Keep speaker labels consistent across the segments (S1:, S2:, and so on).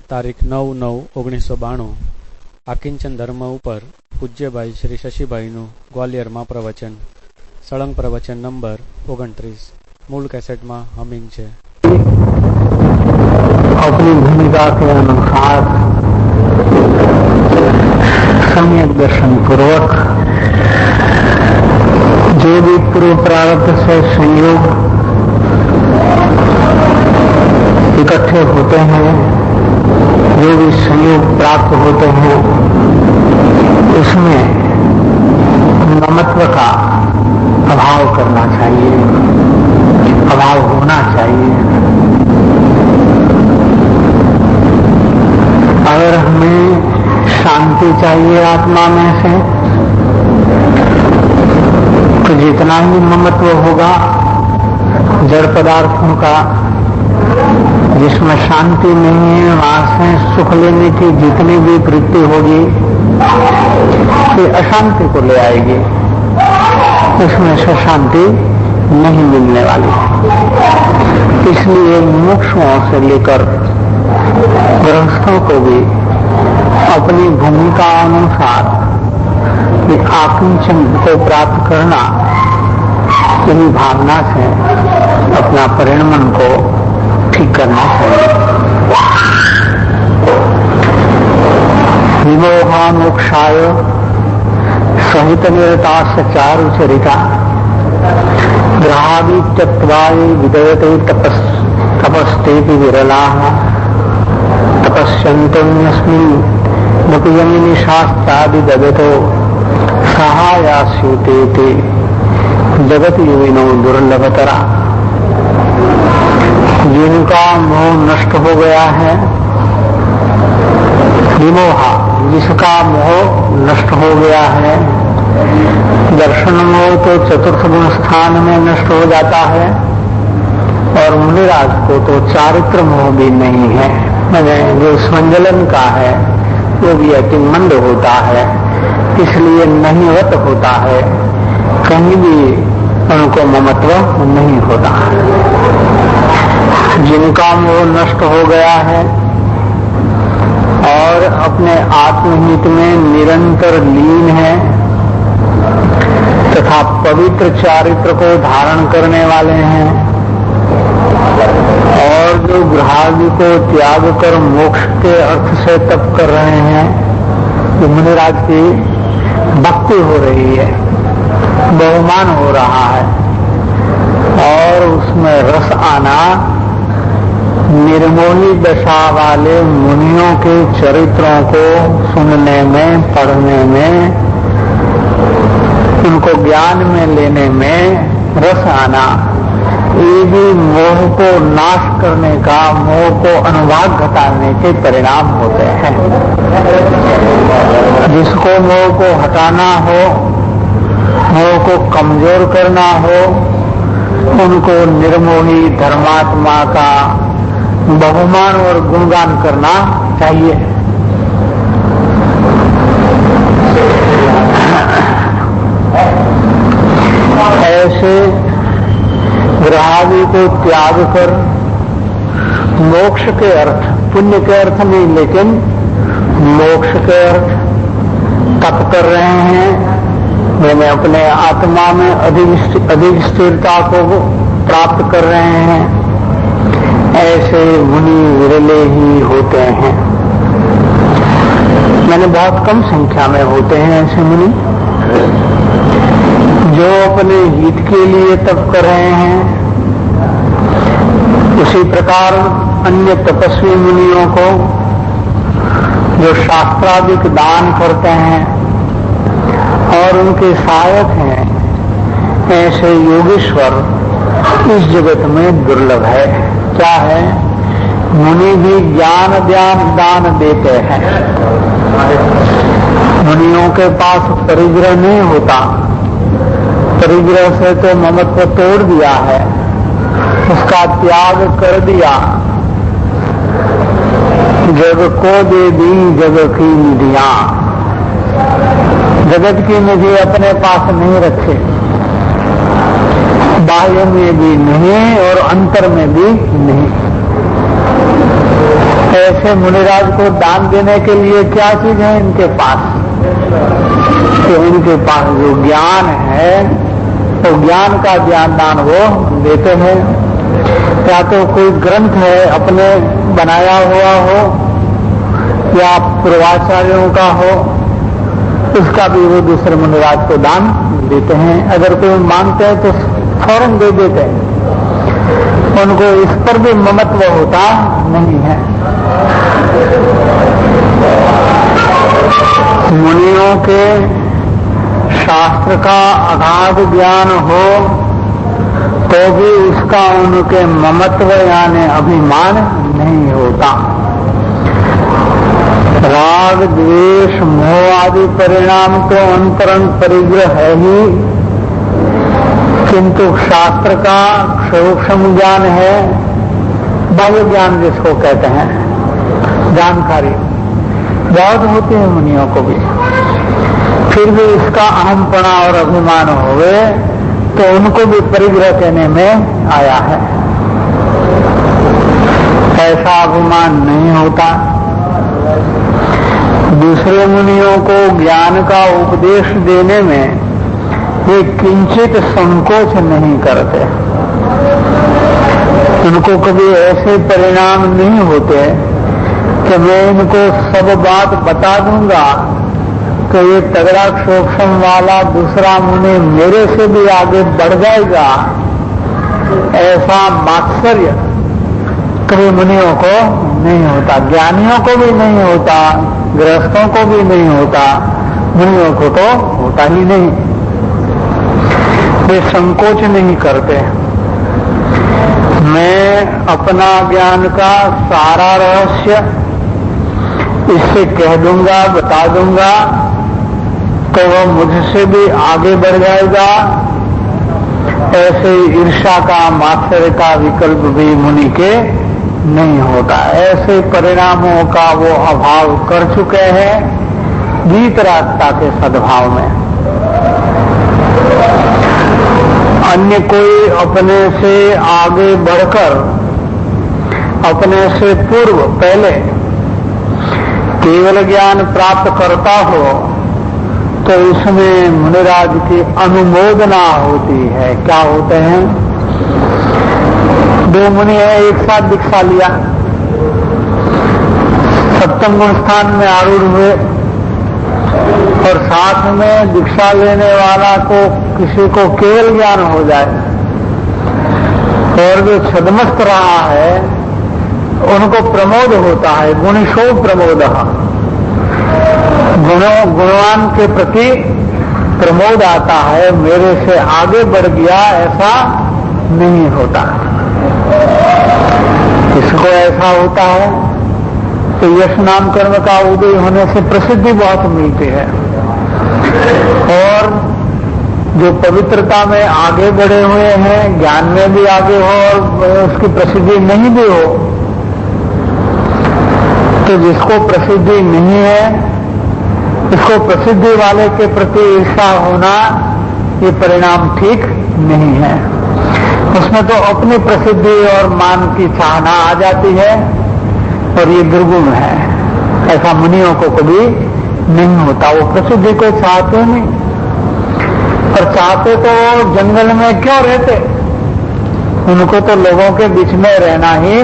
S1: તારીખ 9/9/1992 આકિંચન ધર્મ ઉપર પૂજ્યભાઈ શ્રી શશીભાઈનું ગ્વાલિયરમાં પ્રવચન. સળંગ પ્રવચન નંબર 29. मूल कैसेट में हमिंग है.
S2: अपनी भूमिका के अनुसार सम्यक दर्शन पूर्वक जो भी पूर्व प्रारब्ध से संयोग इकट्ठे होते हैं, जो भी संयोग प्राप्त होते हैं, उसमें ममत्व का अभाव करना चाहिए, अभाव होना चाहिए. अगर हमें शांति चाहिए आत्मा में से, तो जितना ही ममत्व होगा जड़ पदार्थों का, जिसमें शांति नहीं है, वहां से सुख लेने की जितनी भी वृत्ति होगी ये अशांति को ले आएगी, उसमें से शांति नहीं मिलने वाली. इसलिए मुमुक्षुओं से लेकर गृहस्थों को भी अपनी भूमिका अनुसार आकिंचन को प्राप्त करना, इन्हीं भावना से अपना परिणमन को ठीक करना चाहिए. विमोहामोक्षाय सहित निरता चारु चरिता ग्रहादि त्यक्त्वाय विदयते तपस्तेति विरलाः तपस्यन्तोऽन्यस्मिन् मुखयमिनि शास्त्रादि दगतो सहायास्युतेति जगत युविनो दुर्लभतरा. जिनका मोह नष्ट हो गया है, विमोहा जिसका मोह नष्ट हो गया है, दर्शन मोह तो चतुर्थ गुण स्थान में नष्ट हो जाता है, और मुनिराज को तो चारित्र मोह भी नहीं है, मैंने जो संजलन का है वो भी अति मंद होता है, इसलिए नहीवत होता है, कहीं भी उनको ममत्व नहीं होता. जिनका मोह नष्ट हो गया है और अपने आत्महित में निरंतर लीन है तथा पवित्र चारित्र को धारण करने वाले हैं, और जो गृहादि को त्याग कर मोक्ष के अर्थ से तप कर रहे हैं, तो मुनिराज की भक्ति हो रही है, बहुमान हो रहा है, और उसमें रस आना निर्मोही दशा वाले मुनियों के चरित्रों को सुनने में, पढ़ने में, उनको ज्ञान में लेने में रस आना, ये भी मोह को नाश करने का, मोह को अनुभाग घटाने के परिणाम होते हैं. जिसको मोह को हटाना हो, मोह को कमजोर करना हो, उनको निर्मोही धर्मात्मा का बहुमान और गुणगान करना चाहिए. ऐसे ग्रहादि को त्याग कर मोक्ष के अर्थ, पुण्य के अर्थ नहीं लेकिन मोक्ष के अर्थ तप कर रहे हैं, मैंने अपने आत्मा में अधिक स्थिरता को प्राप्त कर रहे हैं, ऐसे मुनि विरले ही होते हैं. मैंने बहुत कम संख्या में होते हैं ऐसे मुनि जो अपने हित के लिए तप कर रहे हैं. उसी प्रकार अन्य तपस्वी मुनियों को जो शास्त्रादिक दान करते हैं और उनके सहायक हैं, ऐसे योगेश्वर इस जगत में दुर्लभ है. क्या है? मुनि भी ज्ञान दान देते हैं. मुनियों के पास परिग्रह नहीं होता, परिग्रह से तो ममत्व तोड़ दिया है, उसका त्याग कर दिया. जग को दे दी जग की निधियां, जगत की निधि अपने पास नहीं रखे, बाह्य में भी नहीं और अंतर में भी नहीं. ऐसे मुनिराज को दान देने के लिए क्या चीज है इनके पास? कि इनके पास जो ज्ञान है तो ज्ञान का ज्ञान दान वो देते हैं। या तो कोई ग्रंथ है अपने बनाया हुआ हो या पूर्वाचार्यों का हो, उसका भी वो दूसरे मुनिराज को दान देते हैं। अगर कोई मांगते हैं तो फौरन दे देते हैं, उनको इस पर भी ममत्व होता नहीं है। मुनियों के शास्त्र का अगाध ज्ञान हो तो भी उसका उनके ममत्व यानी अभिमान नहीं होता। राग द्वेष मोह आदि परिणाम तो अंतरंग परिग्रह है ही, किंतु शास्त्र का सूक्ष्म ज्ञान है, बाह्य ज्ञान जिसको कहते हैं, जानकारी बहुत होती है मुनियों को भी। फिर भी इसका अहमपना और अभिमान होवे तो उनको भी परिग्रह कहने में आया है। ऐसा अभिमान नहीं होता। दूसरे मुनियों को ज्ञान का उपदेश देने में ये किंचित संकोच नहीं करते। उनको कभी ऐसे परिणाम नहीं होते कि मैं इनको सब बात बता दूंगा तो ये तगड़ा सूक्ष्म वाला दूसरा मुनि मेरे से भी आगे बढ़ जाएगा। ऐसा मात्सर्य कभी मुनियों को नहीं होता, ज्ञानियों को भी नहीं होता, गृहस्थों को भी नहीं होता, मुनियों को तो होता ही नहीं। वे संकोच नहीं करते। मैं अपना ज्ञान का सारा रहस्य इससे कह दूंगा, बता दूंगा तो वह मुझसे भी आगे बढ़ जाएगा। ऐसे ईर्ष्या का, मात्सर्य का विकल्प भी मुनि के नहीं होता। ऐसे परिणामों का वो अभाव कर चुके हैं वीतरागता के सद्भाव में। अन्य कोई अपने से आगे बढ़कर, अपने से पूर्व पहले केवल ज्ञान प्राप्त करता हो तो इसमें मुनिराज की अनुमोदना होती है। क्या होते हैं? दो मुनि है, एक साथ दीक्षा लिया, सप्तम गुण स्थान में आरूढ़ हुए और साथ में दीक्षा लेने वाला को किसी को केवल ज्ञान हो जाए और जो छदमस्त रहा है उनको प्रमोद होता है। गुणिशो प्रमोद, गुणवान के प्रति प्रमोद आता है, मेरे से आगे बढ़ गया, ऐसा नहीं होता। किसको ऐसा होता है तो यश नाम कर्म का उदय होने से प्रसिद्धि बहुत मिलती है, और जो पवित्रता में आगे बढ़े हुए हैं, ज्ञान में भी आगे हो और उसकी प्रसिद्धि नहीं भी हो, तो जिसको प्रसिद्धि नहीं है इसको प्रसिद्धि वाले के प्रति ईर्ष्या होना ये परिणाम ठीक नहीं है। उसमें तो अपनी प्रसिद्धि और मान की चाहना आ जाती है और ये दुर्गुण है। ऐसा मुनियों को कभी नहीं होता। वो प्रसिद्धि को चाहते नहीं, और चाहते तो जंगल में क्यों रहते? उनको तो लोगों के बीच में रहना ही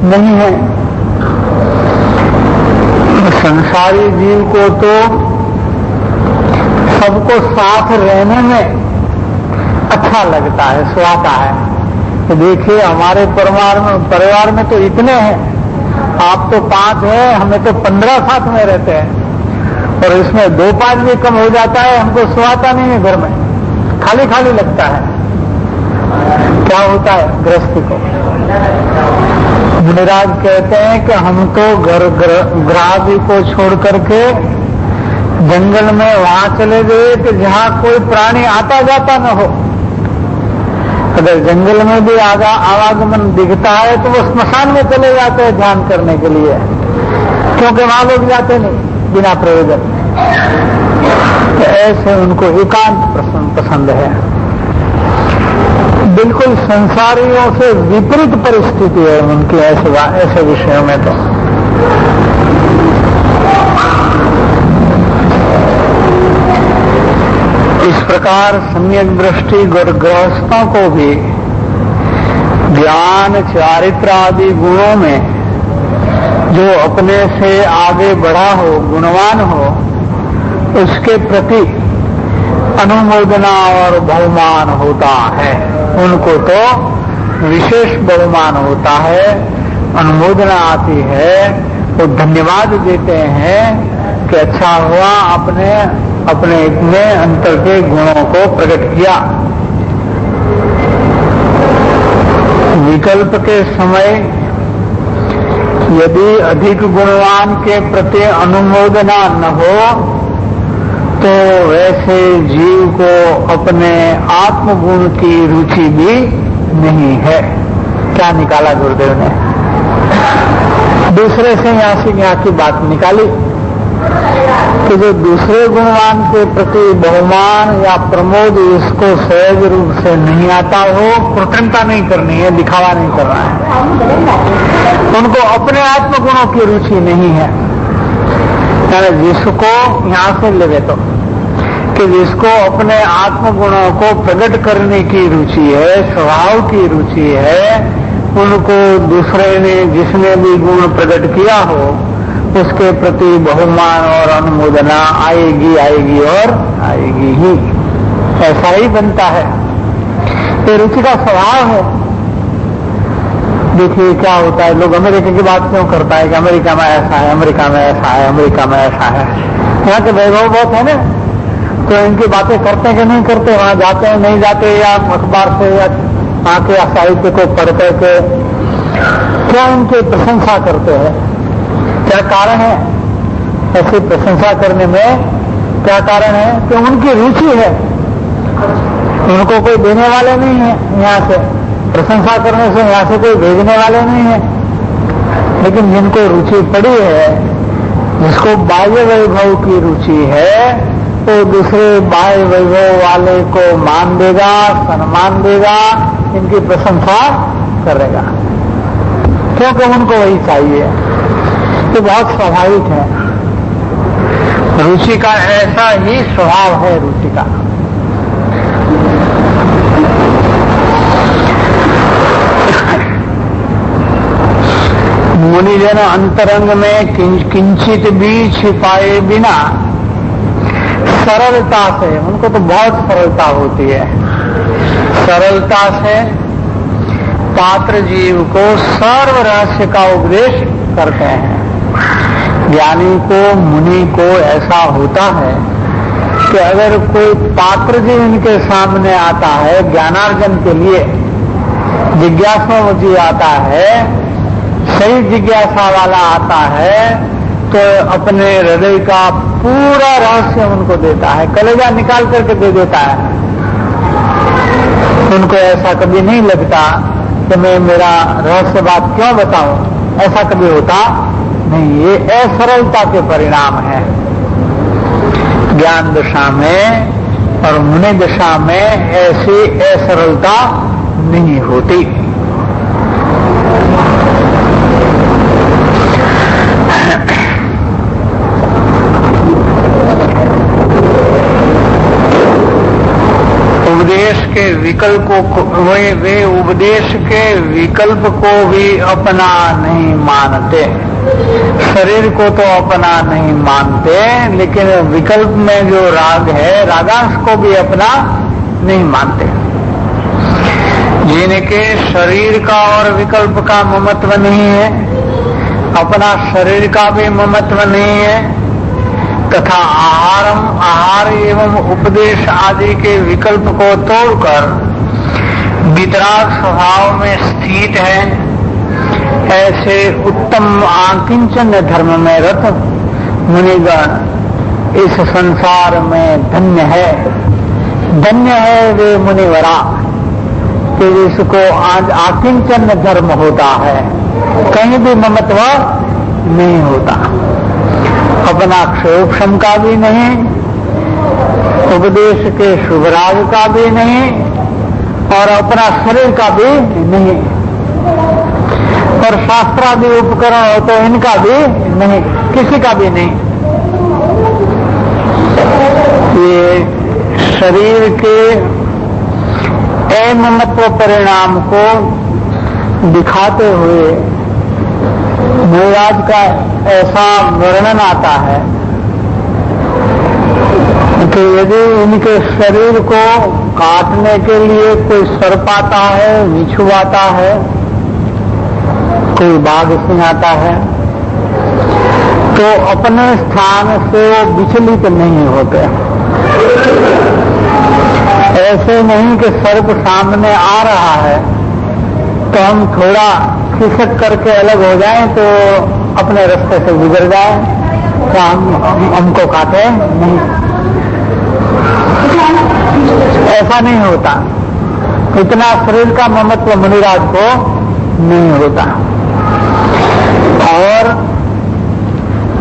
S2: नहीं है। संसारी जीव को तो सबको साथ रहने में अच्छा लगता है, सुहाता है। तो देखिए हमारे परिवार में तो इतने हैं, आप तो 5 हैं, हमें तो 15 साथ में रहते हैं, और इसमें 2-5 भी कम हो जाता है, हमको सुहाता नहीं है। घर में खाली खाली लगता है। क्या होता है गृहस्थी को? मुनिराज कहते हैं कि हम तो गृहस्थी को छोड़ करके जंगल में वहां चले गए कि जहां कोई प्राणी आता जाता न हो। अगर जंगल में भी आवागमन दिखता है तो वो स्मशान में चले जाते हैं ध्यान करने के लिए, क्योंकि वहां लोग जाते नहीं बिना प्रयोजन। तो ऐसे उनको एकांत पसंद है। बिल्कुल संसारियों से विपरीत परिस्थिति है उनकी ऐसे विषयों में। तो इस प्रकार सम्यक दृष्टि गृहस्थों को भी ज्ञान चारित्र आदि गुणों में जो अपने से आगे बढ़ा हो, गुणवान हो, उसके प्रति अनुमोदना और बहुमान होता है। उनको तो विशेष बहुमान होता है, अनुमोदना आती है, वो धन्यवाद देते हैं कि अच्छा हुआ आपने अपने इतने अंतर के गुणों को प्रकट किया। विकल्प के समय यदि अधिक गुणवान के प्रति अनुमोदना न हो तो वैसे जीव को अपने आत्मगुण की रुचि भी नहीं है। क्या निकाला गुरुदेव ने? दूसरे से यहाँ की बात निकाली कि जो दूसरे गुणवान के प्रति बहुमान या प्रमोद इसको सहज रूप से नहीं आता हो, कृत्रिमता नहीं करनी है, दिखावा नहीं करना है, उनको अपने आत्मगुणों की रुचि नहीं है। यानी जिसको यहां से ले तो कि जिसको अपने आत्मगुणों को प्रकट करने की रुचि है, स्वभाव की रुचि है, उनको दूसरे ने जिसने भी गुण प्रकट किया हो उसके प्रति बहुमान और अनुमोदना आएगी आएगी और आएगी ही। ऐसा ही बनता है, ये रुचि का स्वभाव है। देखिए क्या होता है, लोग अमेरिका की बात क्यों करता है कि अमेरिका में ऐसा है, अमेरिका में ऐसा है, अमेरिका में ऐसा है। यहाँ के वैभव बहुत है ना, तो इनकी बातें करते कि नहीं करते, वहां जाते हैं नहीं जाते, या अखबार से या वहां के साहित्य को पढ़ करके क्या इनकी प्रशंसा करते हैं? क्या कारण है ऐसी प्रशंसा करने में? क्या कारण है कि उनकी रुचि है, उनको कोई देने वाले नहीं है। यहाँ से प्रशंसा करने से यहाँ से कोई भेजने वाले नहीं है। लेकिन जिनको रुचि पड़ी है, जिसको बाह्य वैभव की रुचि है, वो दूसरे बाह्य वैभव वाले को मान देगा, सम्मान देगा, इनकी प्रशंसा करेगा, क्योंकि उनको वही चाहिए। तो बहुत स्वाभाविक है, रुचि का ऐसा ही स्वभाव है। रुचि का मुनिजन अंतरंग में किंचित भी छिपाए बिना सरलता से, उनको तो बहुत सरलता होती है, सरलता से पात्र जीव को सर्व रहस्य का उपदेश करते हैं। ज्ञानी को, मुनि को ऐसा होता है कि अगर कोई पात्र जीव इनके सामने आता है ज्ञानार्जन के लिए, जिज्ञासा जी आता है, सही जिज्ञासा वाला आता है, तो अपने हृदय का पूरा रहस्य उनको देता है, कलेजा निकाल करके दे देता है। उनको ऐसा कभी नहीं लगता कि मैं मेरा रहस्य बात क्यों बताऊं, ऐसा कभी होता नहीं। ये असरलता के परिणाम है। ज्ञान दशा में और मुनि दशा में ऐसी असरलता नहीं होती। उपदेश के विकल्प को, वे उपदेश के विकल्प को भी अपना नहीं मानते। शरीर को तो अपना नहीं मानते, लेकिन विकल्प में जो राग है, रागांश को भी अपना नहीं मानते। जिनके शरीर का और विकल्प का ममत्व नहीं है, अपना शरीर का भी ममत्व नहीं है, तथा आहार एवं उपदेश आदि के विकल्प को तोड़कर वितराग स्वभाव में स्थित है, ऐसे उत्तम आकिंचन धर्म में रत मुनिगण इस संसार में धन्य है। धन्य है वे मुनिवरा कि जिसको आज आकिंचन धर्म होता है, कहीं भी ममत्व नहीं होता, अपना क्षोभम का भी नहीं, उपदेश के शुभराग का भी नहीं, और अपना शरीर का भी नहीं, और शास्त्रादि उपकरण हो तो इनका भी नहीं, किसी का भी नहीं। ये शरीर के अममत्व परिणाम को दिखाते हुए महाराज का ऐसा वर्णन आता है कि यदि इनके शरीर को काटने के लिए कोई सर्प आता है, बिच्छू आता है, कोई बाघ सिंह आता है, तो अपने स्थान से वो विचलित नहीं होते। ऐसे नहीं कि सर्प सामने आ रहा है तो हम थोड़ा खिसक करके अलग हो जाएं तो अपने रास्ते से गुजर जाए, तो हमको काटे नहीं, ऐसा नहीं होता। इतना शरीर का ममत्व मुनिराज को नहीं होता। और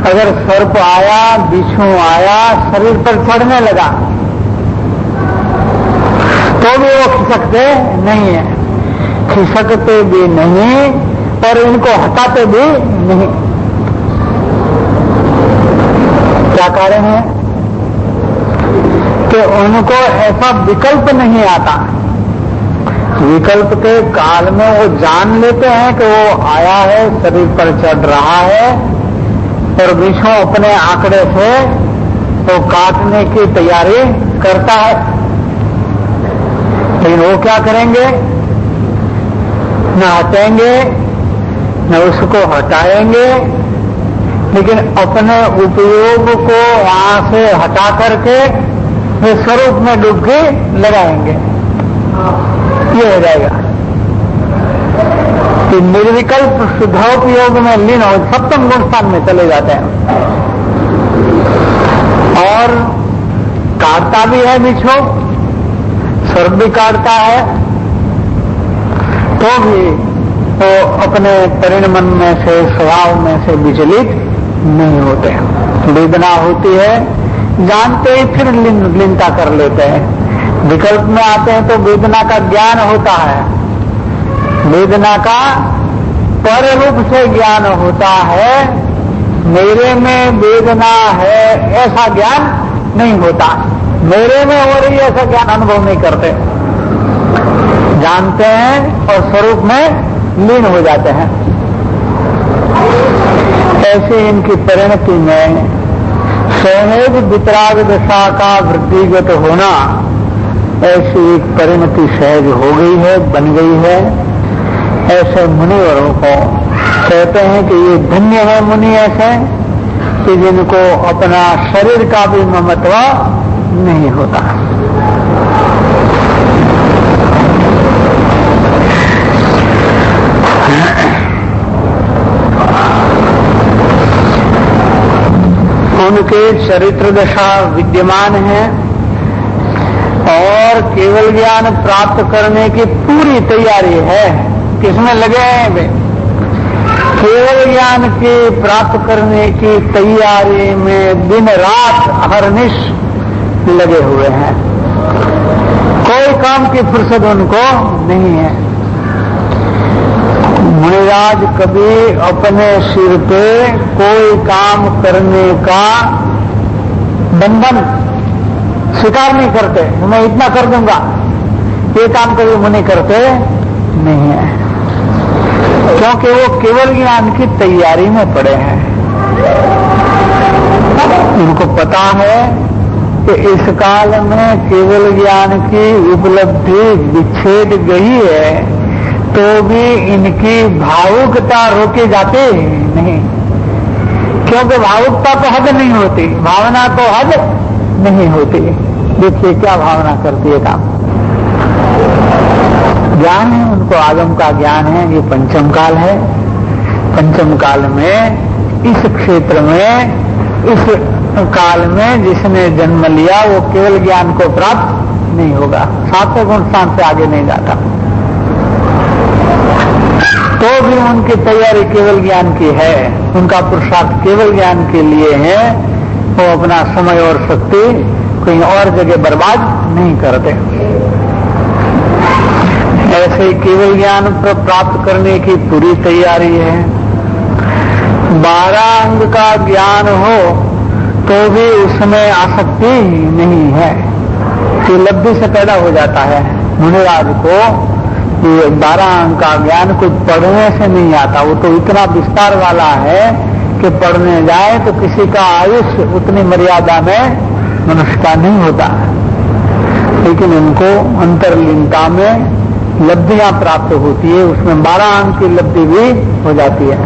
S2: अगर सर्प आया, बिच्छू आया, शरीर पर चढ़ने लगा तो भी वो खिसकते नहीं है, खिसकते भी नहीं और इनको हटाते भी नहीं। क्या कारण है कि उनको ऐसा विकल्प नहीं आता। विकल्प के काल में वो जान लेते हैं कि वो आया है, शरीर पर चढ़ रहा है और बिच्छू अपने आंकड़े से वो काटने की तैयारी करता है। लेकिन वो क्या करेंगे, न हटेंगे न उसको हटाएंगे, लेकिन अपने उपयोग को वहां से हटा करके वे स्वरूप में डुबकी लगाएंगे। ये हो जाएगा कि निर्विकल्प शुद्धोपयोग में लीन हो, सप्तम गुण स्थान में चले जाते हैं। और काटता भी है बिच्छू, सर्प भी काटता है, तो भी वो अपने परिणमन में से, स्वभाव में से विचलित नहीं होते। वेदना होती है, जानते ही फिर लीनता कर लेते हैं। विकल्प में आते हैं तो वेदना का ज्ञान होता है, वेदना का पर रूप से ज्ञान होता है, मेरे में वेदना है ऐसा ज्ञान नहीं होता। मेरे में हो रही ऐसा ज्ञान अनुभव नहीं करते, जानते हैं और स्वरूप में लीन हो जाते हैं। ऐसे इनकी परिणति में सहज वितराग दशा का वृद्धिगत होना, ऐसी एक परिणति सहज हो गई है, बन गई है। ऐसे मुनिवरों को कहते हैं कि ये धन्य है मुनि ऐसे कि जिनको अपना शरीर का भी ममत्व नहीं होता। उनके चरित्र दशा विद्यमान है और केवल ज्ञान प्राप्त करने की पूरी तैयारी है। किसमें लगे हैं वे? केवल ज्ञान की प्राप्त करने की तैयारी में दिन रात अहरनिश लगे हुए हैं। कोई काम की फुर्सत उनको नहीं है। मुनिराज कभी अपने सिर पे कोई काम करने का बंधन स्वीकार नहीं करते, मैं इतना कर दूंगा, ये काम कभी मुनि करते नहीं है, क्योंकि वो केवल ज्ञान की तैयारी में पड़े हैं। उनको पता है कि इस काल में केवल ज्ञान की उपलब्धि विच्छेद गई है, तो भी इनकी भावुकता रोकी जाती नहीं, क्योंकि भावुकता तो हद नहीं होती, भावना तो हद नहीं होती। देखिए क्या भावना करती है काम। ज्ञान है उनको, आगम का ज्ञान है, ये पंचम काल है। पंचम काल में इस क्षेत्र में, इस काल में जिसने जन्म लिया वो केवल ज्ञान को प्राप्त नहीं होगा, सातवें गुण स्थान से आगे नहीं जाता। तो भी उनकी तैयारी केवल ज्ञान की है, उनका पुरुषार्थ केवल ज्ञान के लिए है। वो अपना समय और शक्ति कहीं और जगह बर्बाद नहीं करते। ऐसे केवल ज्ञान प्राप्त करने की पूरी तैयारी है। 12 अंग का ज्ञान हो तो भी उसमें आसक्ति नहीं है, कि लब्धि से पैदा हो जाता है। मुनिराज को ये 12 अंग का ज्ञान कुछ पढ़ने से नहीं आता, वो तो इतना विस्तार वाला है कि पढ़ने जाए तो किसी का आयुष्य उतनी मर्यादा में मनुष्य का नहीं होता, लेकिन इनको अंतर्लीनता में लब्धियां प्राप्त होती है, उसमें 12 अंग की लब्धि भी हो जाती है,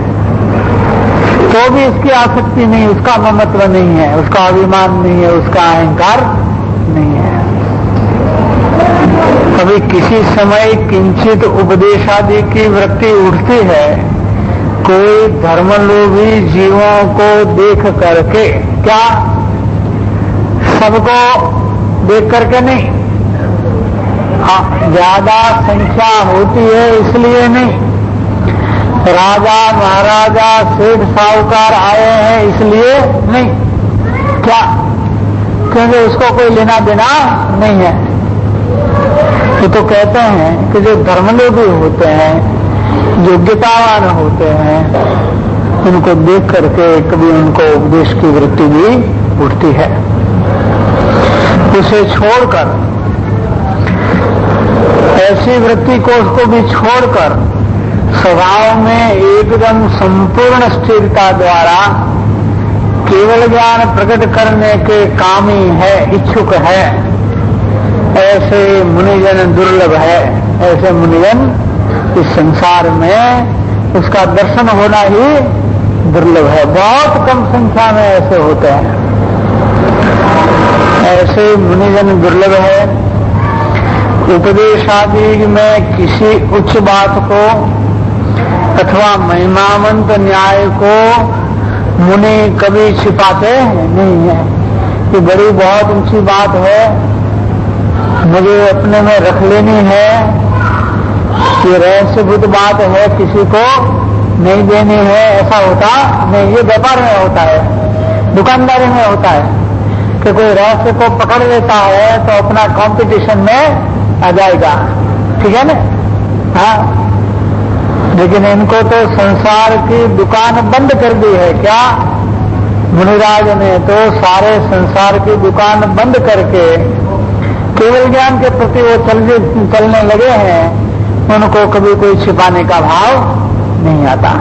S2: तो भी इसकी आसक्ति नहीं, उसका ममत्व नहीं है, उसका अभिमान नहीं है, उसका अहंकार नहीं है। कभी किसी समय किंचित उपदेश आदि की वृत्ति उठती है, कोई धर्मलोभी जीवों को देख करके, क्या सबको देख करके नहीं, ज्यादा संख्या होती है इसलिए नहीं, राजा महाराजा सेठ साहूकार आए हैं इसलिए नहीं, क्या? क्योंकि उसको कोई लेना देना नहीं है। ये तो कहते हैं कि जो धर्मलोभी होते हैं, योग्यतावान होते हैं, उनको देख करके कभी उनको उपदेश की वृत्ति भी उठती है। उसे छोड़कर, ऐसी वृत्ति को उसको भी छोड़कर स्वभाव में एकदम संपूर्ण स्थिरता द्वारा केवल ज्ञान प्रकट करने के कामी है, इच्छुक है, ऐसे मुनिजन दुर्लभ है। ऐसे मुनिजन इस संसार में उसका दर्शन होना ही दुर्लभ है, बहुत कम संख्या में ऐसे होते हैं। ऐसे मुनिजन दुर्लभ है। उपदेश आदि में किसी उच्च बात को अथवा महिमावंत न्याय को मुनि कभी छिपाते नहीं है कि बड़ी बहुत ऊंची बात है, मुझे अपने में रख लेनी है, ये रहस्यभूत बात है, किसी को नहीं देनी है, ऐसा होता नहीं। ये व्यापार में होता है, दुकानदारी में होता है कि कोई रहस्य को पकड़ लेता है तो अपना कंपटीशन में आ जाएगा, ठीक है ना? हाँ, लेकिन इनको तो संसार की दुकान बंद कर दी है। क्या? मुनिराज ने तो सारे संसार की दुकान बंद करके केवल ज्ञान के प्रति वो चलने लगे हैं, उनको कभी कोई छिपाने का भाव नहीं आता।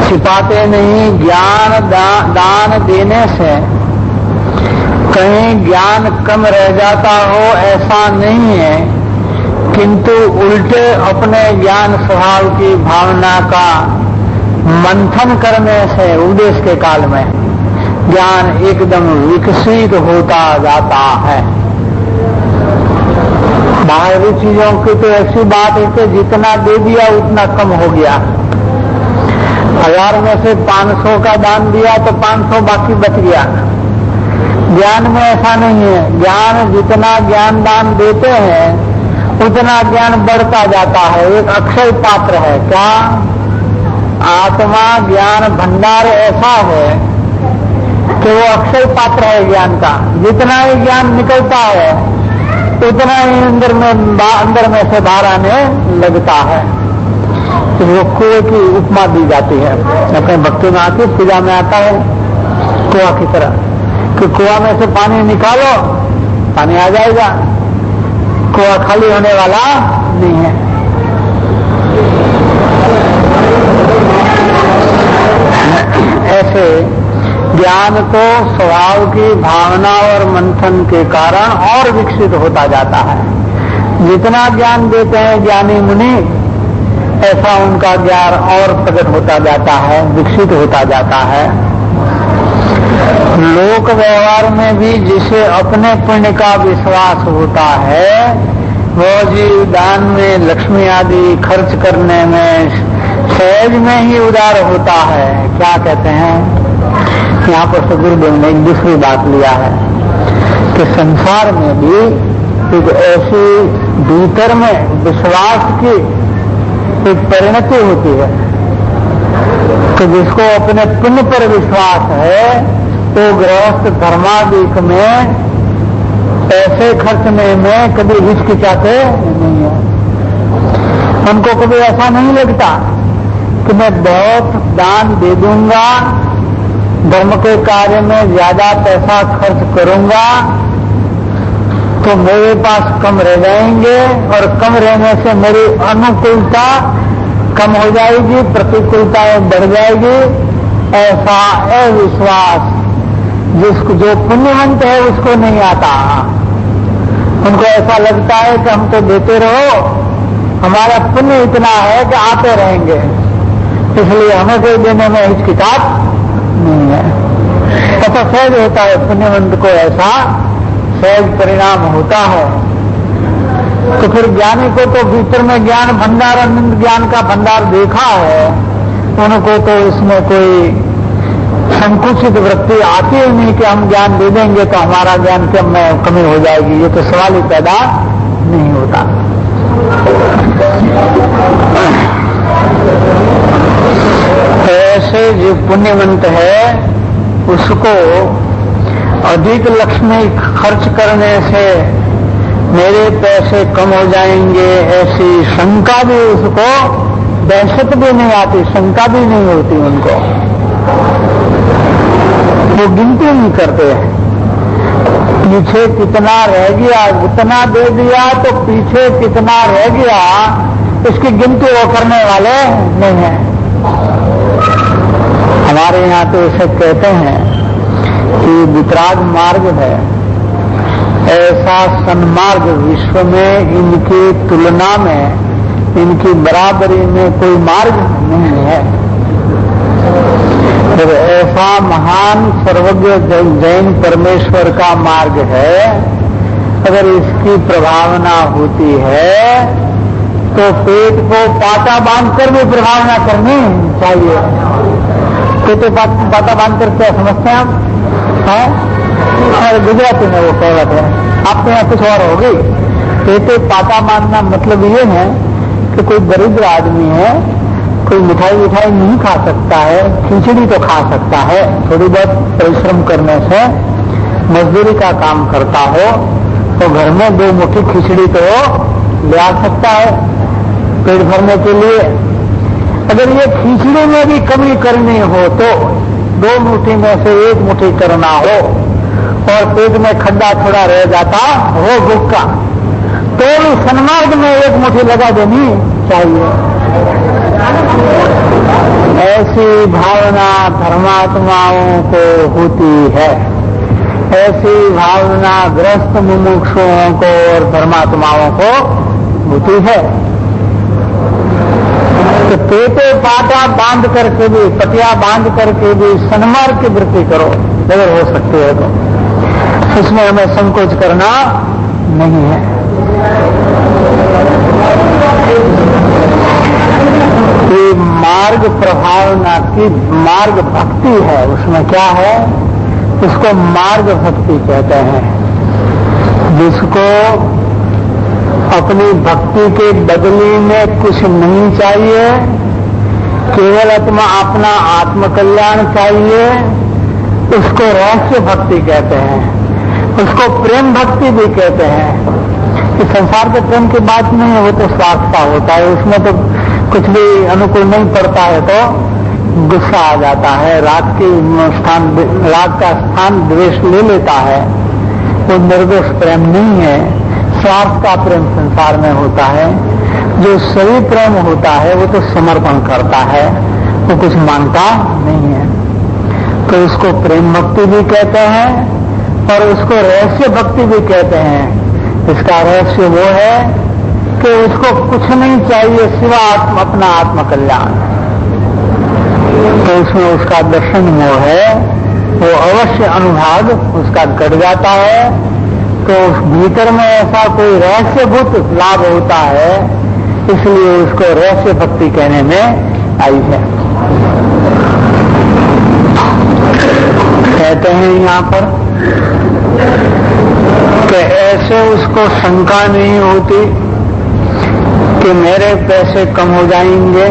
S2: छिपाते नहीं। ज्ञान दान देने से कहीं ज्ञान कम रह जाता हो ऐसा नहीं है, किंतु उल्टे अपने ज्ञान स्वभाव की भावना का मंथन करने से उपदेश के काल में ज्ञान एकदम विकसित होता जाता है। बाहरी चीजों की तो ऐसी बात है कि जितना दे दिया उतना कम हो गया। 1000 में से 500 का दान दिया तो 500 बाकी बच गया। ज्ञान में ऐसा नहीं है। ज्ञान जितना ज्ञान दान देते हैं उतना ज्ञान बढ़ता जाता है। एक अक्षय पात्र है। क्या? आत्मा ज्ञान भंडार ऐसा है कि वो अक्षय पात्र है ज्ञान का। जितना ही ज्ञान निकलता है उतना ही अंदर में से बाहर आने लगता है। तो वो कुएं की उपमा दी जाती है। अपने भक्ति में आती, पूजा में आता है कुआ की तरह कि कुआ में से पानी निकालो, पानी आ जाएगा। कुआ खाली होने वाला नहीं है। ऐसे ज्ञान तो स्वभाव की भावना और मंथन के कारण और विकसित होता जाता है। जितना ज्ञान देते हैं ज्ञानी मुनि, ऐसा उनका ज्ञान और प्रकट होता जाता है, विकसित होता जाता है। लोक व्यवहार में भी जिसे अपने पुण्य का विश्वास होता है, वो जीव दान में, लक्ष्मी आदि खर्च करने में सहज में ही उदार होता है। क्या कहते हैं? यहाँ पर तो गुरुदेव ने एक दूसरी बात लिया है कि संसार में भी एक ऐसी भीतर में विश्वास की एक परिणति होती है कि जिसको अपने पुण्य पर विश्वास है तो गृहस्थ धर्मादिक में पैसे खर्चने में कभी हिचकिचाते नहीं है। उनको कभी ऐसा नहीं लगता कि मैं बहुत दान दे दूंगा, धर्म के कार्य में ज्यादा पैसा खर्च करूंगा तो मेरे पास कम रह जाएंगे और कम रहने से मेरी अनुकूलता कम हो जाएगी, प्रतिकूलताएं बढ़ जाएगी। ऐसा अविश्वास जिसको जो पुण्यवंत है उसको नहीं आता। उनको ऐसा लगता है कि हम तो देते रहो, हमारा पुण्य इतना है कि आते रहेंगे, इसलिए हमें कोई देने में हिचकिचाहट नहीं है। ऐसा सहज होता है, पुण्यवंत को ऐसा सहज परिणाम होता है। तो फिर ज्ञानी को तो भीतर में ज्ञान भंडार, अनंत ज्ञान का भंडार देखा है, उनको तो इसमें कोई संकुचित वृत्ति आती ही नहीं कि हम ज्ञान दे देंगे तो हमारा ज्ञान कम में कमी हो जाएगी, ये तो सवाल ही पैदा नहीं होता। ऐसे जो पुण्यवंत है उसको अधिक लक्ष्मी खर्च करने से मेरे पैसे कम हो जाएंगे ऐसी शंका भी उसको, दहशत भी नहीं आती, शंका भी नहीं होती उनको। वो गिनती नहीं करते, पीछे कितना रह गया, उतना दे दिया तो पीछे कितना रह गया इसकी गिनती वो करने वाले नहीं है। हमारे यहाँ तो इसे कहते हैं कि वितराग मार्ग है, ऐसा सन्मार्ग विश्व में इनकी तुलना में, इनकी बराबरी में कोई मार्ग नहीं है। जब ऐसा महान सर्वज्ञ जैन परमेश्वर का मार्ग है, अगर इसकी प्रभावना होती है तो पेट को पाटा बांधकर भी प्रभावना करनी चाहिए। पेटे पाटा बांधकर क्या समझते हैं आप? हमारे गुजराती में वो कहावत है, आपके यहाँ कुछ और होगी। पेटे पाटा बांधना मतलब ये है कि कोई दरिद्र आदमी है, कोई मिठाई नहीं खा सकता है, खिचड़ी तो खा सकता है, थोड़ी बहुत परिश्रम करने से मजदूरी का काम करता हो तो घर में 2 मुट्ठी खिचड़ी तो ले आ सकता है पेट भरने के लिए। अगर ये खिचड़ी में भी कमी करनी हो तो 2 मुट्ठी में से 1 मुट्ठी करना हो और पेट में खड्डा थोड़ा रह जाता हो भूख का, तो भी सन्मार्ग में 1 मुट्ठी लगा देनी चाहिए। ऐसी भावना धर्मात्माओं को होती है, ऐसी भावना ग्रस्त मुमुक्षुओं को और धर्मात्माओं को होती है। तो पेटे पाटा बांध करके भी, पटिया बांध करके भी सन्मार्ग की वृत्ति करो अगर हो सकती है तो, इसमें हमें संकोच करना नहीं है। ये मार्ग प्रभावना की मार्ग भक्ति है, उसमें क्या है, उसको मार्ग भक्ति कहते हैं। जिसको अपनी भक्ति के बदले में कुछ नहीं चाहिए, केवल अपना आत्मकल्याण चाहिए, उसको रहस्य भक्ति कहते हैं, उसको प्रेम भक्ति भी कहते हैं। इस संसार के प्रेम की बात नहीं है, वो तो स्वार्थ का होता है, उसमें तो कुछ भी अनुकूल नहीं पड़ता है तो गुस्सा आ जाता है, राग का स्थान द्वेष ले लेता है। वो निर्दोष प्रेम नहीं है, स्वार्थ का प्रेम संसार में होता है। जो सही प्रेम होता है वो तो समर्पण करता है, वो कुछ मांगता नहीं है। तो उसको प्रेम भक्ति भी कहते हैं और उसको रहस्य भक्ति भी कहते हैं। इसका रहस्य वो है कि उसको कुछ नहीं चाहिए सिवा अपना आत्मकल्याण। तो उसमें उसका दर्शन मोह है, वो अवश्य अनुभाग उसका घट जाता है। तो उस भीतर में ऐसा कोई रहस्यभूत लाभ होता है, इसलिए उसको रहस्य भक्ति कहने में आई है। कहते हैं यहाँ पर कि ऐसे उसको शंका नहीं होती कि मेरे पैसे कम हो जाएंगे,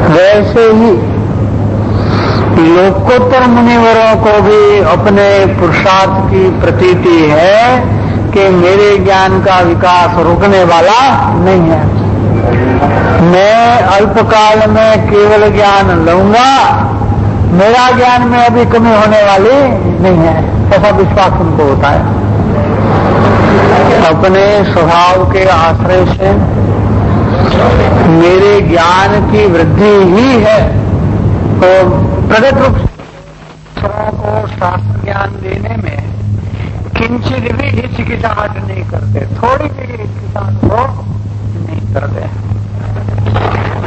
S2: वैसे ही लोकोत्तर मुनिवरों को भी अपने पुरुषार्थ की प्रतीति है कि मेरे ज्ञान का विकास रुकने वाला नहीं है। मैं अल्पकाल में केवल ज्ञान लूंगा, मेरा ज्ञान में अभी कमी होने वाली नहीं है, ऐसा विश्वास उनको होता है। अपने स्वभाव के आश्रय से मेरे ज्ञान की वृद्धि ही है, तो प्रगट रूप से को शास्त्र ज्ञान देने में किंचित भी हिचकिचाहट नहीं करते, थोड़ी भी हिचकिचाहट को नहीं करते।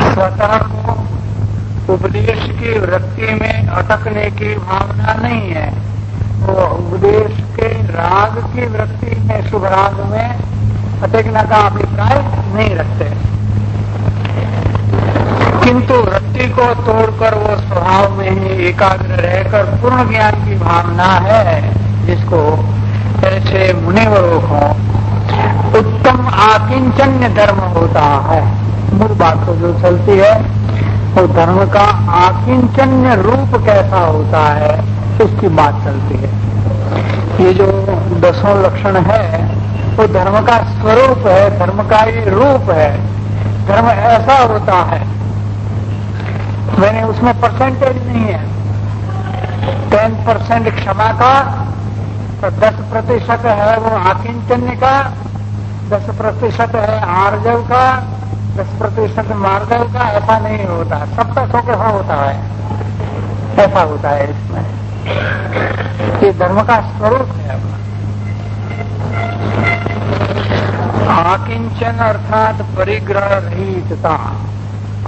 S2: स्वतः को उपदेश की वृत्ति में अटकने की भावना नहीं है, वो उपदेश के राग की वृत्ति में, शुभ राग में अटकने का अभिप्राय नहीं रखते, किंतु वृत्ति को तोड़कर वो स्वभाव में ही एकाग्र रहकर पूर्ण ज्ञान की भावना है, जिसको ऐसे मुनिवरों को उत्तम आकिंचन्य धर्म होता है। मूल बात तो जो चलती है वो धर्म का आकिंचन्य रूप कैसा होता है, इसकी बात चलती है। ये जो 10 लक्षण है वो धर्म का स्वरूप है, धर्म का ये रूप है। धर्म ऐसा होता है, मैंने उसमें परसेंटेज नहीं है। 10% क्षमा का, तो 10% है वो आकिंचन्य का, 10% है आर्जव का, 10% मार्गव का। ऐसा नहीं होता, सबका सौके होता है, ऐसा होता है इसमें। ये धर्म का स्वरूप है अपना। आकिंचन अर्थात परिग्रह रहितता।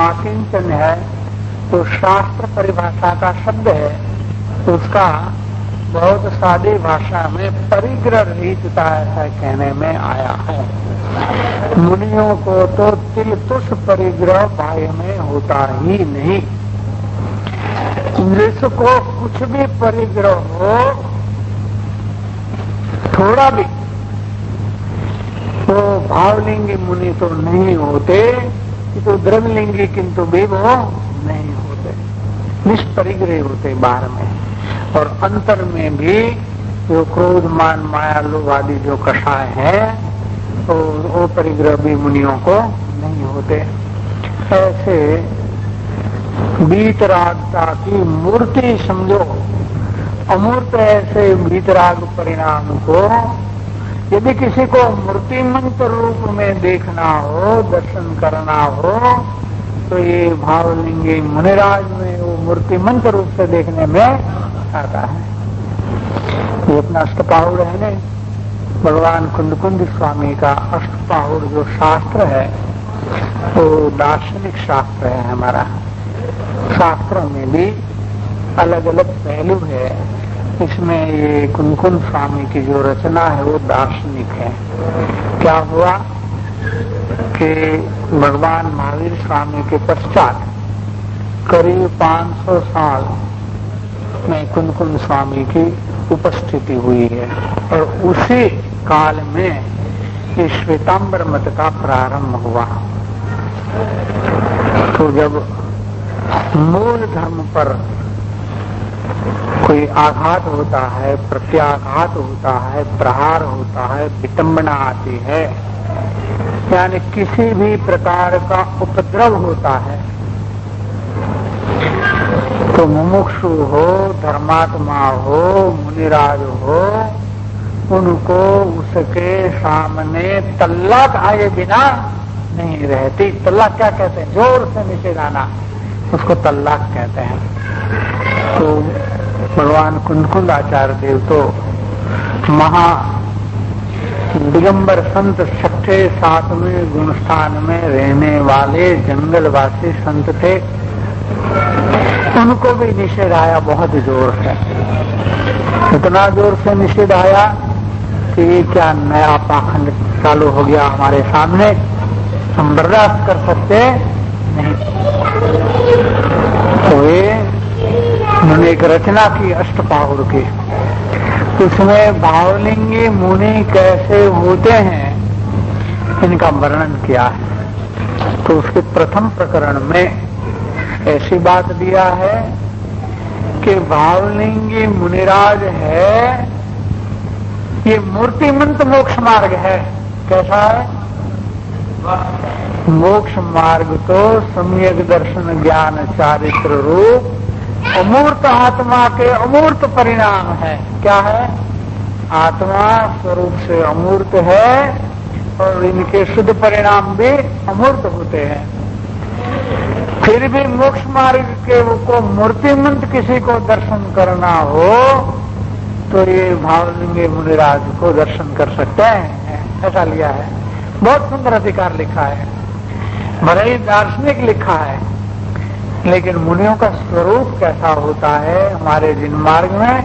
S2: आकिंचन है तो शास्त्र परिभाषा का शब्द है, तो उसका बहुत सादी भाषा में परिग्रह रहितता ऐसा कहने में आया है। मुनियों को तो तिल तुष परिग्रह बाह्य में होता ही नहीं। जिसको कुछ भी परिग्रह हो, थोड़ा भी, तो भावलिंगी मुनि तो नहीं होते, तो द्रव्यलिंगी किंतु भी वो नहीं होते, निष्परिग्रह होते बाहर में। और अंतर में भी जो क्रोध मान माया लोभ आदि जो कषाय है, तो वो परिग्रह भी मुनियों को नहीं होते। ऐसे बीतरागता की मूर्ति समझो, अमूर्त ऐसे बीतराग परिणाम को यदि किसी को मूर्तिमंत रूप में देखना हो, दर्शन करना हो, तो ये भावलिंगी मुनिराज में वो मूर्तिमंत रूप से देखने में आता है। ये अपना अष्टपाहुर है ने, भगवान कुंद स्वामी का अष्टपाहुर जो शास्त्र है वो दार्शनिक शास्त्र है हमारा। शास्त्रों में भी अलग अलग पहलू है, इसमें ये कुंद स्वामी की जो रचना है वो दार्शनिक है। क्या हुआ कि भगवान महावीर स्वामी के पश्चात करीब 500 साल में कुंद स्वामी की उपस्थिति हुई है, और उसी काल में ये श्वेतांबर मत का प्रारंभ हुआ। तो जब मूल धर्म पर कोई आघात होता है, प्रत्याघात होता है, प्रहार होता है, विटंबना आती है, यानी किसी भी प्रकार का उपद्रव होता है, तो मुमुक्षु हो, धर्मात्मा हो, मुनिराज हो, उनको उसके सामने तल्लाक आए बिना नहीं रहती। तल्लाक क्या कहते हैं? जोर से नीचे गाना, उसको तल्लाक कहते हैं। तो भगवान कुंद आचार्य देव तो महा दिगंबर संत, 6ठे 7वें गुणस्थान में रहने वाले जंगलवासी संत थे। उनको भी निषेध आया बहुत जोर से, इतना जोर से निषेध आया कि ये क्या नया पाखंड चालू हो गया हमारे सामने, हम बर्दाश्त कर सकते नहीं। तो ये उन्होंने एक रचना की अष्टपाहुर की, उसमें भावलिंगी मुनि कैसे होते हैं इनका वर्णन किया है। तो उसके प्रथम प्रकरण में ऐसी बात दिया है कि भावलिंगी मुनिराज है, ये मूर्तिमंत मोक्ष मार्ग है। कैसा है? मोक्ष मार्ग तो सम्यक दर्शन ज्ञान चारित्र रूप अमूर्त आत्मा के अमूर्त परिणाम है। क्या है? आत्मा स्वरूप से अमूर्त है और इनके शुद्ध परिणाम भी अमूर्त होते हैं। फिर भी मोक्ष मार्ग के को मूर्तिमंत किसी को दर्शन करना हो तो ये भावलिंगी मुनिराज को दर्शन कर सकते हैं। ऐसा लिया है, बहुत सुंदर अधिकार लिखा है, भले ही दार्शनिक लिखा है, लेकिन मुनियों का स्वरूप कैसा होता है हमारे जिन मार्ग में,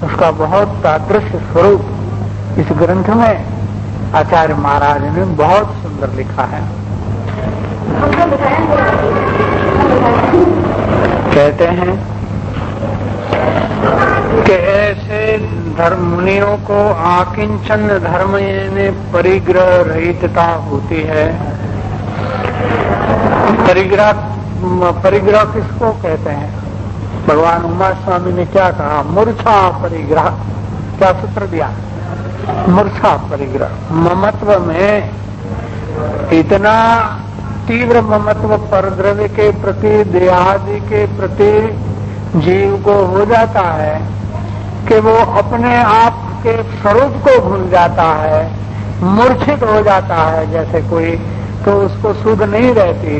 S2: उसका बहुत तादृश्य स्वरूप इस ग्रंथ में आचार्य महाराज ने बहुत सुंदर लिखा है। कहते हैं कि ऐसे धर्म मुनियों को आकिंचन धर्म यानी परिग्रह रहितता होती है। परिग्रह किसको कहते हैं? भगवान उमा स्वामी ने क्या कहा? मूर्छा परिग्रह। क्या सूत्र दिया? मूर्छा परिग्रह। ममत्व में इतना तीव्र ममत्व परद्रव्य के प्रति, देहादि के प्रति जीव को हो जाता है कि वो अपने आप के स्वरूप को भूल जाता है, मूर्छित हो जाता है। जैसे कोई तो उसको सुध नहीं रहती,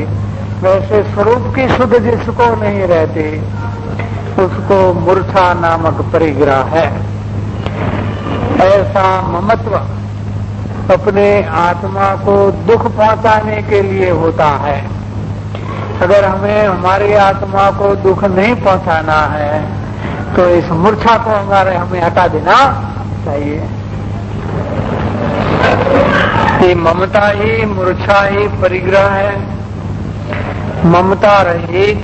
S2: वैसे स्वरूप की सुध जिसको नहीं रहती उसको मूर्छा नामक परिग्रह है। ऐसा ममत्व अपने आत्मा को दुख पहुंचाने के लिए होता है। अगर हमें हमारी आत्मा को दुख नहीं पहुंचाना है तो इस मूर्छा को हमें हटा देना चाहिए। ये ममता ही मूर्छा ही परिग्रह है। ममता रहित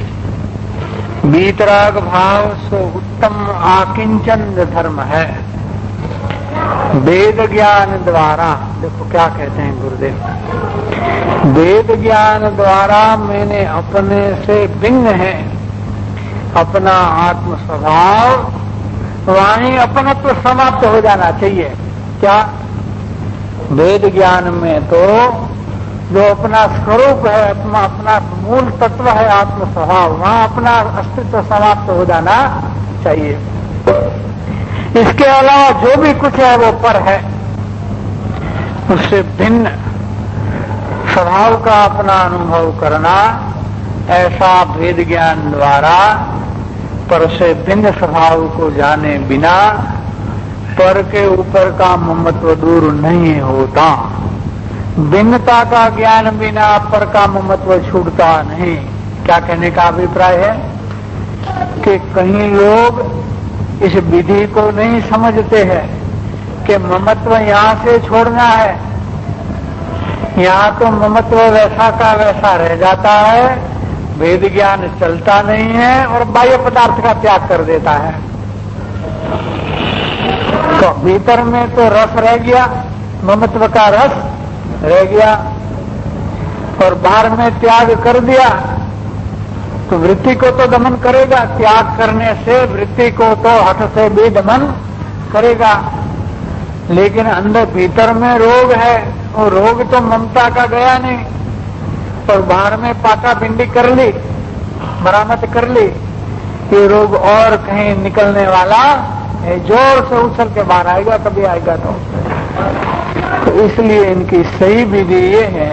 S2: वीतराग भाव सो उत्तम आकिंचन धर्म है। वेद ज्ञान द्वारा, देखो क्या कहते हैं गुरुदेव, वेद ज्ञान द्वारा मैंने अपने से भिन्न है अपना आत्म स्वभाव, वहीं अपनत्व समाप्त हो जाना चाहिए। क्या? वेद ज्ञान में तो जो अपना स्वरूप है, अपना मूल तत्व है आत्म स्वभाव, वहां अपना अस्तित्व समाप्त हो जाना चाहिए। इसके अलावा जो भी कुछ है वो पर है, उससे भिन्न स्वभाव का अपना अनुभव करना, ऐसा वेद ज्ञान द्वारा पर से भिन्न स्वभाव को जाने बिना पर के ऊपर का ममत्व दूर नहीं होता। भिन्नता का ज्ञान बिना पर का ममत्व छूटता नहीं। क्या कहने का अभिप्राय है कि कहीं लोग इस विधि को नहीं समझते हैं कि ममत्व यहाँ से छोड़ना है। यहाँ तो ममत्व वैसा का वैसा रह जाता है, वेद ज्ञान चलता नहीं है और बाह्य पदार्थ का त्याग कर देता है। तो भीतर में तो रस रह गया, ममत्व का रस रह गया, और बाहर में त्याग कर दिया तो वृत्ति को तो दमन करेगा। त्याग करने से वृत्ति को तो हठ से भी दमन करेगा, लेकिन अंदर भीतर में रोग है। वो रोग तो ममता का गया नहीं, और बाहर में पाका पिंडी कर ली, मरामत कर ली, ये रोग और कहीं निकलने वाला है, जोर से उछल के बाहर आएगा, कभी आएगा तो इसलिए इनकी सही विधि ये है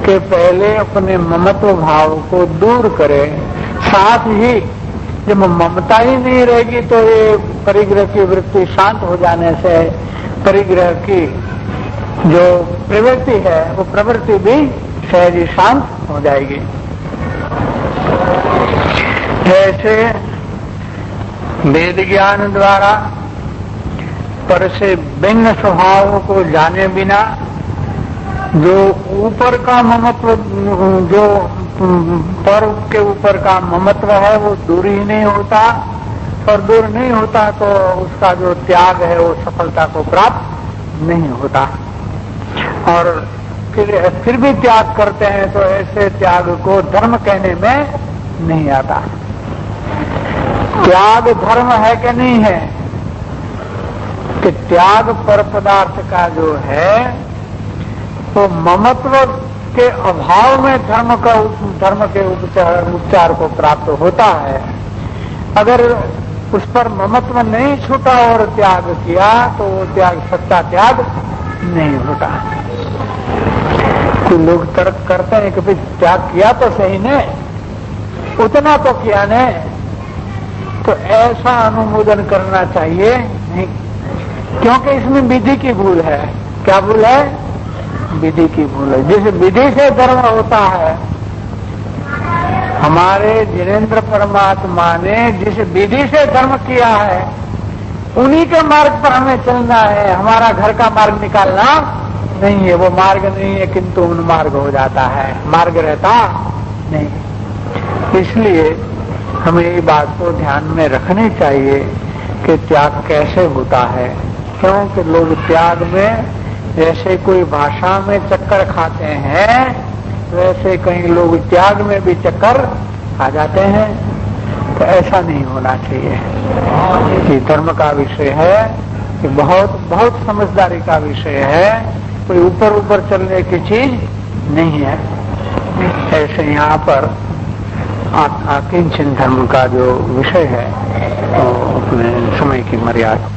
S2: कि पहले अपने ममत्व भाव को दूर करें। साथ ही जब ममता ही नहीं रहेगी तो ये परिग्रह की वृत्ति शांत हो जाने से परिग्रह की जो प्रवृत्ति है वो प्रवृत्ति भी सहज ही शांत हो जाएगी। ऐसे वेद ज्ञान द्वारा पर से भिन्न स्वभाव को जाने बिना जो ऊपर का ममत्व, जो पर के ऊपर का ममत्व है वो दूर ही नहीं होता, और दूर नहीं होता तो उसका जो त्याग है वो सफलता को प्राप्त नहीं होता। और फिर भी त्याग करते हैं तो ऐसे त्याग को धर्म कहने में नहीं आता। त्याग धर्म है कि नहीं है? कि त्याग पर पदार्थ का जो है वो ममत्व के अभाव में धर्म के उपचार को प्राप्त होता है। अगर उस पर ममत्व नहीं छूटा और त्याग किया तो वो त्याग सच्चा त्याग नहीं होता। कुछ लोग तर्क करते हैं कि भाई त्याग किया तो सही ने, उतना तो किया ने, तो ऐसा अनुमोदन करना चाहिए नहीं, क्योंकि इसमें विधि की भूल है। क्या भूल है? विधि की भूल है। जिस विधि से धर्म होता है, हमारे जिनेन्द्र परमात्मा ने जिस विधि से धर्म किया है उन्हीं के मार्ग पर हमें चलना है। हमारा घर का मार्ग निकालना नहीं है। वो मार्ग नहीं है किंतु उन मार्ग हो जाता है, मार्ग रहता नहीं। इसलिए हमें ये बात को ध्यान में रखनी चाहिए कि त्याग कैसे होता है। क्योंकि लोग त्याग में जैसे कोई भाषा में चक्कर खाते हैं, वैसे कई लोग त्याग में भी चक्कर खा जाते हैं। तो ऐसा नहीं होना चाहिए। कि धर्म का विषय है कि बहुत बहुत समझदारी का विषय है, कोई ऊपर ऊपर चलने की चीज नहीं है। ऐसे यहाँ पर आकिंचन धर्म का जो विषय है तो अपने समय की मर्यादा